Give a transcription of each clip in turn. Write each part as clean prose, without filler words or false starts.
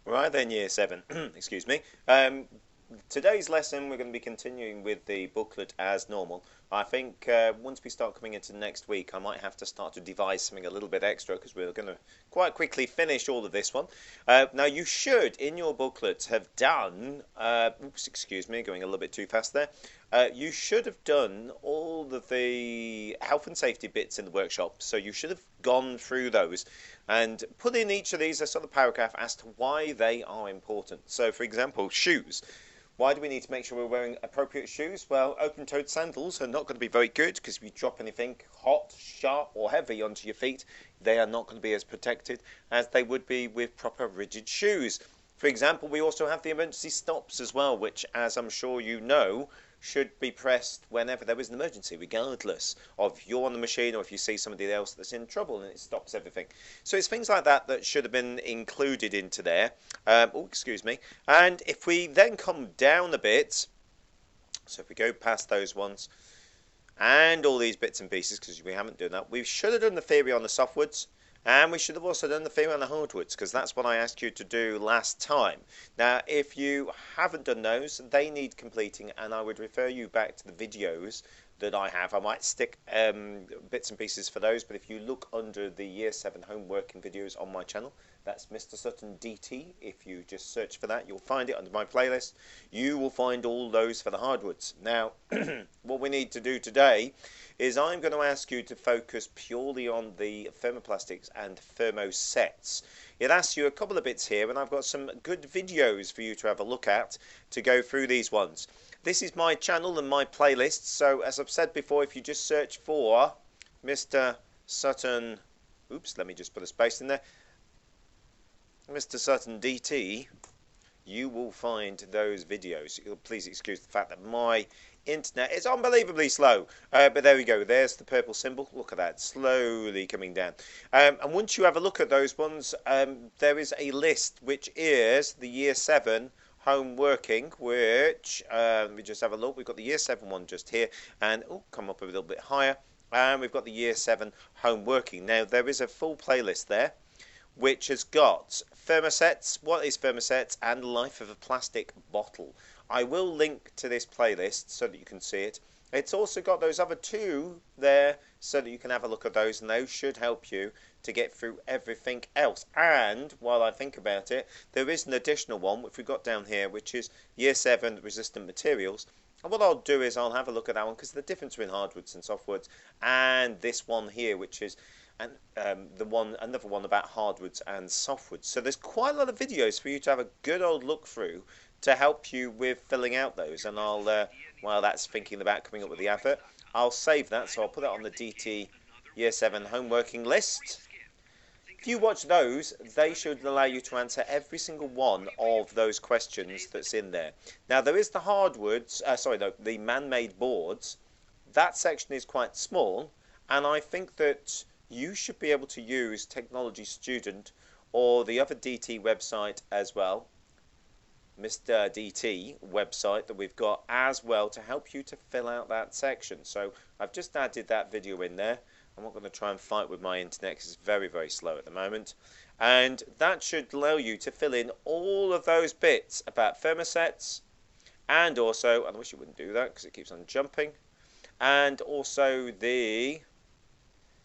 Right then, year seven. Excuse me. Today's lesson, we're going to be continuing with the booklet as normal. I think once we start coming into next week, I might have to start to devise something a little bit extra because we're going to quite quickly finish all of this one. Now, you should, in your booklets, have done. Oops, excuse me, going a little bit too fast there. You should have done all of the health and safety bits in the workshop, so you should have gone through those and put in each of these a sort of paragraph as to why they are important. So, for example, shoes. Why do we need to make sure we're wearing appropriate shoes? Well, open-toed sandals are not going to be very good because if you drop anything hot, sharp or heavy onto your feet, they are not going to be as protected as they would be with proper rigid shoes. For example, we also have the emergency stops as well, which, as I'm sure you know, should be pressed whenever there is an emergency, regardless of if you're on the machine or if you see somebody else that's in trouble, and it stops everything. So it's things like that that should have been included into there. Oh, excuse me. And if we then come down a bit, so if we go past those ones and all these bits and pieces, because we haven't done that, we should have done the theory on the softwoods. And we should have also done the theory on the hardwoods, because that's what I asked you to do last time. Now, if you haven't done those, they need completing, and I would refer you back to the videos that I have. I might stick bits and pieces for those, but if you look under the Year 7 home working videos on my channel, that's Mr. Sutton DT. If you just search for that, you'll find it under my playlist. You will find all those for the hardwoods. Now, what we need to do today is I'm going to ask you to focus purely on the thermoplastics and thermosets. It asks you a couple of bits here, and I've got some good videos for you to have a look at to go through these ones. This is my channel and my playlist, so as I've said before, if you just search for Mr. Sutton, oops, let me just put a space in there, Mr. Sutton DT, you will find those videos. Please excuse the fact that my internet is unbelievably slow, but there we go. There's the purple symbol. Look at that, slowly coming down. And once you have a look at those ones, there is a list which is the Year 7 home working, which we just have a look. We've got the Year 7 one just here, and come up a little bit higher, and we've got the Year 7 home working. Now there is a full playlist there which has got thermosets, what is thermosets, and life of a plastic bottle. I will link to this playlist so that you can see it. It's also got those other two there so that you can have a look at those, and those should help you to get through everything else. And while I think about it, there is an additional one which we've got down here, which is Year 7 resistant materials. And what I'll do is I'll have a look at that one, because the difference between hardwoods and softwoods, and this one here, which is another one about hardwoods and softwoods. So there's quite a lot of videos for you to have a good old look through to help you with filling out those. And I'll, while that's thinking about coming up with the advert, I'll save that, so I'll put it on the DT Year 7 home working list. If you watch those, they should allow you to answer every single one of those questions that's in there. Now there is the hardwoods, the man-made boards. That section is quite small, and I think that you should be able to use Technology Student or the other DT website as well, Mr. DT website that we've got as well, to help you to fill out that section. So I've just added that video in there. I'm not going to try and fight with my internet because it's very, very slow at the moment. And that should allow you to fill in all of those bits about thermosets, and also, and I wish it wouldn't do that because it keeps on jumping, and also the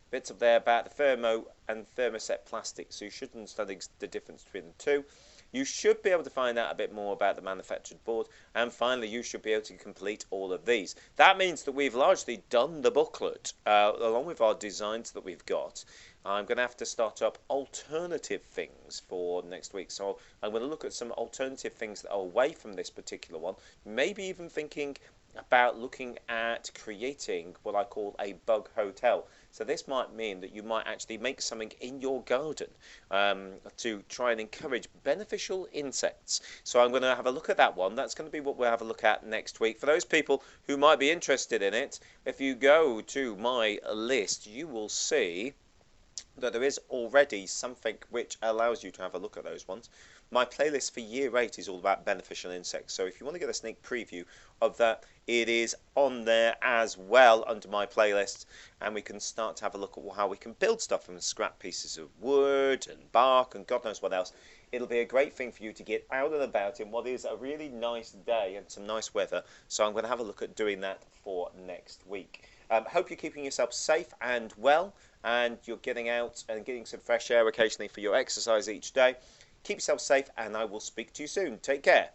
bits up there about the thermo and thermoset plastic. So you should understand the difference between the two. You should be able to find out a bit more about the manufactured board, and finally you should be able to complete all of these. That means that we've largely done the booklet along with our designs that we've got. I'm going to have to start up alternative things for next week, so I'm going to look at some alternative things that are away from this particular one, maybe even thinking about looking at creating what I call a bug hotel. So this might mean that you might actually make something in your garden to try and encourage beneficial insects. So I'm going to have a look at that one. That's going to be what we'll have a look at next week. For those people who might be interested in it, if you go to my list, you will see that there is already something which allows you to have a look at those ones. My playlist for Year 8 is all about beneficial insects, so if you want to get a sneak preview of that, it is on there as well under my playlist, and we can start to have a look at how we can build stuff from scrap pieces of wood and bark and God knows what else it'll be a great thing for you to get out and about in what is a really nice day and some nice weather. So I'm going to have a look at doing that for next week. Hope you're keeping yourself safe and well, and you're getting out and getting some fresh air occasionally for your exercise each day. Keep yourself safe, and I will speak to you soon. Take care.